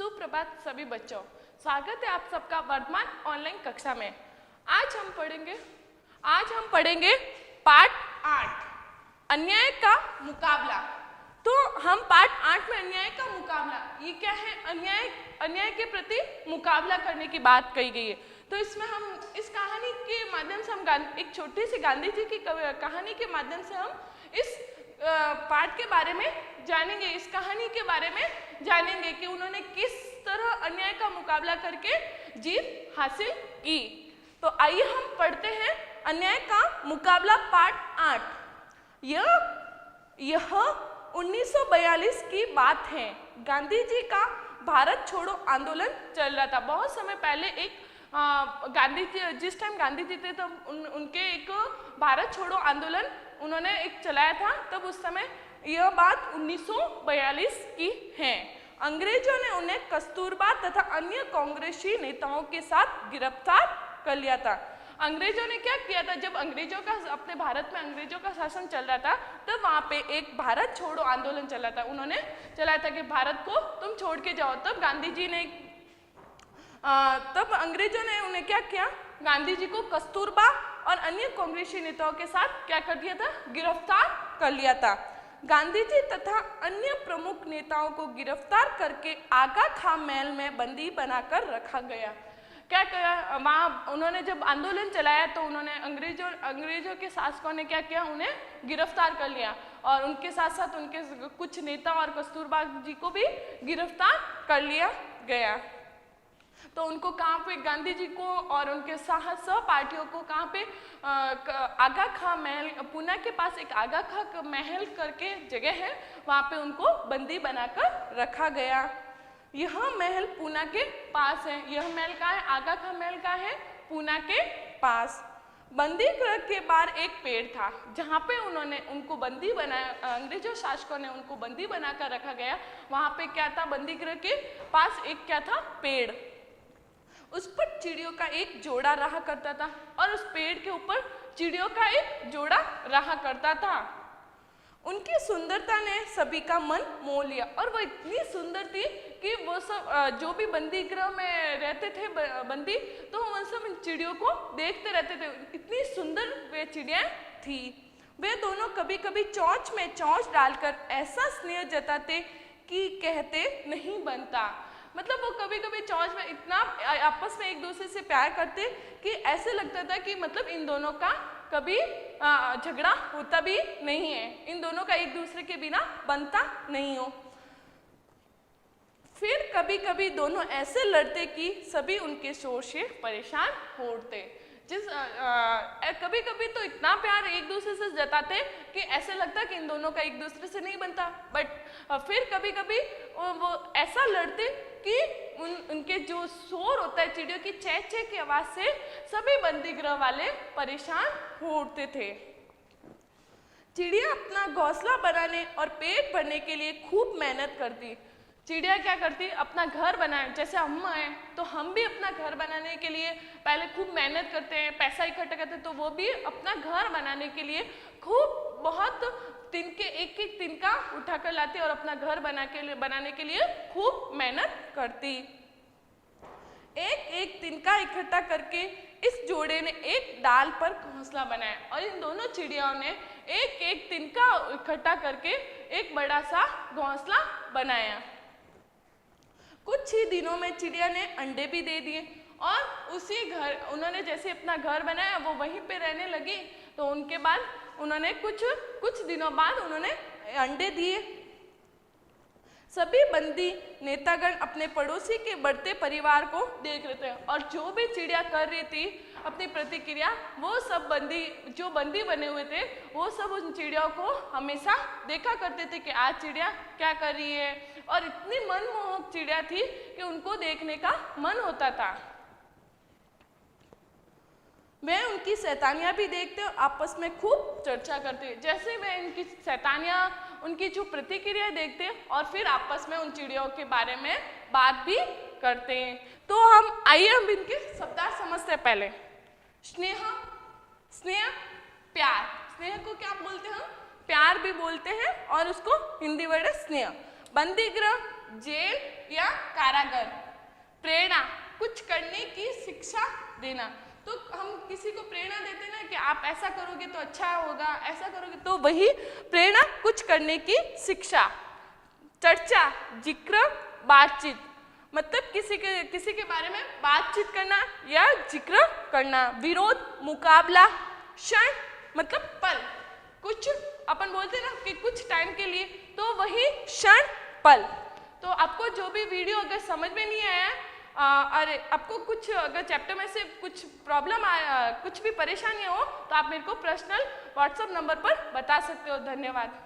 सुप्रभात सभी बच्चों, स्वागत है आप सबका वर्तमान ऑनलाइन कक्षा में। आज हम पढ़ेंगे पाठ 8 अन्याय का मुकाबला। तो हम पाठ 8 में अन्याय का मुकाबला, ये क्या है? अन्याय के प्रति मुकाबला करने की बात कही गई है। तो इसमें हम इस कहानी के माध्यम से हम एक छोटी सी गांधी जी की कहानी के माध्यम से हम इस पाठ के बारे में जानेंगे, इस कहानी के बारे में जानेंगे कि उन्होंने किस तरह अन्याय का मुकाबला करके जीत हासिल की। तो आइए हम पढ़ते हैं अन्याय का मुकाबला पाठ 8। यह 1942 की बात है। गांधी जी का भारत छोड़ो आंदोलन चल रहा था। बहुत समय पहले एक गांधी जी, जिस टाइम गांधी जी थे तब उनके एक भारत छोड़ो आंदोलन उन्होंने एक चलाया था। तब उस समय यह बात 1942 की है। अंग्रेजों ने उन्हें कस्तूरबा तथा अन्य कांग्रेसी नेताओं के साथ गिरफ्तार कर लिया था। अंग्रेजों ने क्या किया था? जब अपने भारत में अंग्रेजों का शासन चल रहा था तब वहाँ पे एक भारत छोड़ो आंदोलन चला था। उन्होंने चलाया था कि भारत को तुम छोड़ के जाओ। तब गांधी जी ने तब अंग्रेजों ने उन्हें क्या किया? गांधी जी को कस्तूरबा और अन्य कांग्रेसी नेताओं के साथ क्या कर दिया था? गिरफ्तार कर लिया था। गांधी जी तथा अन्य प्रमुख नेताओं को गिरफ्तार करके आगा खां महल में बंदी बनाकर रखा गया। क्या किया वहाँ? उन्होंने जब आंदोलन चलाया तो उन्होंने अंग्रेजों के शासकों ने क्या किया? उन्हें गिरफ्तार कर लिया और उनके साथ साथ उनके कुछ नेता और कस्तूरबा जी को भी गिरफ्तार कर लिया गया। तो उनको कहाँ पे, गांधी जी को और उनके सहपाठियों को कहाँ पे? आगा खां महल, पुणे के पास एक आगा खां महल करके जगह है, वहाँ पे उनको बंदी बनाकर रखा गया। यह महल पुणे के पास है। यह महल कहाँ है? आगा खां महल कहाँ है? पुणे के पास। बंदी गृह के बाहर एक पेड़ था जहाँ पे उनको बंदी बनाया, अंग्रेजों शासकों ने उनको बंदी बनाकर रखा गया। वहाँ पे क्या था? बंदी गृह के पास एक क्या था? पेड़। उस पर चिड़ियों का एक जोड़ा रहा करता था और उस पेड़ के ऊपर चिड़ियों का एक जोड़ा रहा करता था। उनकी सुंदरता ने सभी का मन मोह लिया और वो इतनी सुंदर थी कि वो सब जो भी बंदी गृह में रहते थे बंदी, तो वो सब इन चिड़ियों को देखते रहते थे। इतनी सुंदर वे चिड़ियाँ थी। वे दोनों कभी कभी चोंच में चोंच डालकर ऐसा स्नेह जताते कि कहते नहीं बनता। मतलब वो कभी कभी चौंच में इतना आपस में एक दूसरे से प्यार करते कि ऐसे लगता था कि मतलब इन दोनों का कभी झगड़ा होता भी नहीं है, इन दोनों का एक दूसरे के बिना बनता नहीं हो। फिर कभी कभी दोनों ऐसे लड़ते कि सभी उनके शोर से परेशान हो उठते। कभी कभी तो इतना प्यार एक दूसरे से जताते कि ऐसे लगता कि इन दोनों का एक दूसरे से नहीं बनता। बट फिर कभी कभी वो ऐसा लड़ते कि उनके जो शोर होता है, चिड़ियों की चें चें की आवाज से सभी बंदी गृह वाले परेशान हो उठते थे। चिड़िया अपना घोंसला बनाने और पेट भरने के लिए खूब मेहनत करती। चिड़िया क्या करती? अपना घर बनाए। जैसे हम हैं तो हम भी अपना घर बनाने के लिए पहले खूब मेहनत करते हैं, पैसा इकट्ठा करते हैं, तो वो भी अपना घर बनाने के लिए खूब बहुत तिनके एक एक तिनका उठा कर लाती और अपना घर बनाने के लिए खूब मेहनत करती। एक एक तिनका इकट्ठा करके इस जोड़े ने एक डाल पर घोंसला बनाया और इन दोनों चिड़ियाओं ने एक एक तिनका इकट्ठा करके एक बड़ा सा घोंसला बनाया। कुछ ही दिनों में चिड़िया ने अंडे भी दे दिए और उसी घर, उन्होंने जैसे अपना घर बनाया वो वहीं पे रहने लगी। तो उनके बाद उन्होंने कुछ दिनों बाद उन्होंने अंडे दिए। सभी बंदी नेतागण अपने पड़ोसी के बढ़ते परिवार को देख रहे थे और जो भी चिड़िया कर रही थी अपनी प्रतिक्रिया, वो सब जो बंदी बने हुए थे वो सब उन चिड़ियों को हमेशा देखा करते थे कि आज चिड़िया क्या कर रही है। और इतनी मनमोहक चिड़िया थी कि उनको देखने का मन होता था। वे उनकी शैतानियाँ भी देखते और आपस में खूब चर्चा करते। जैसे वे इनकी शैतानियाँ, उनकी जो प्रतिक्रिया देखते और फिर आपस में उन चिड़ियों के बारे में बात भी करते हैं। तो आइए हम इनके शब्दार्थ समझते हैं। पहले स्नेह, प्यार। स्नेह को क्या बोलते हैं? हम प्यार भी बोलते हैं और उसको हिंदी वर्ड है स्नेह। बंदी गृह जेल या कारागार। प्रेरणा, कुछ करने की शिक्षा देना। तो हम किसी को प्रेरणा देते ना कि आप ऐसा करोगे तो अच्छा होगा, ऐसा करोगे, तो वही प्रेरणा, कुछ करने की शिक्षा। चर्चा, जिक्र, बातचीत, मतलब किसी के बारे में बातचीत करना या जिक्र करना। विरोध, मुकाबला। क्षण, मतलब पल, कुछ अपन बोलते ना कि कुछ टाइम के लिए, तो वही क्षण, पल। तो आपको जो भी वीडियो अगर समझ में नहीं आया और आपको कुछ अगर चैप्टर में से कुछ प्रॉब्लम आया, कुछ भी परेशानी हो, तो आप मेरे को पर्सनल व्हाट्सएप नंबर पर बता सकते हो। धन्यवाद।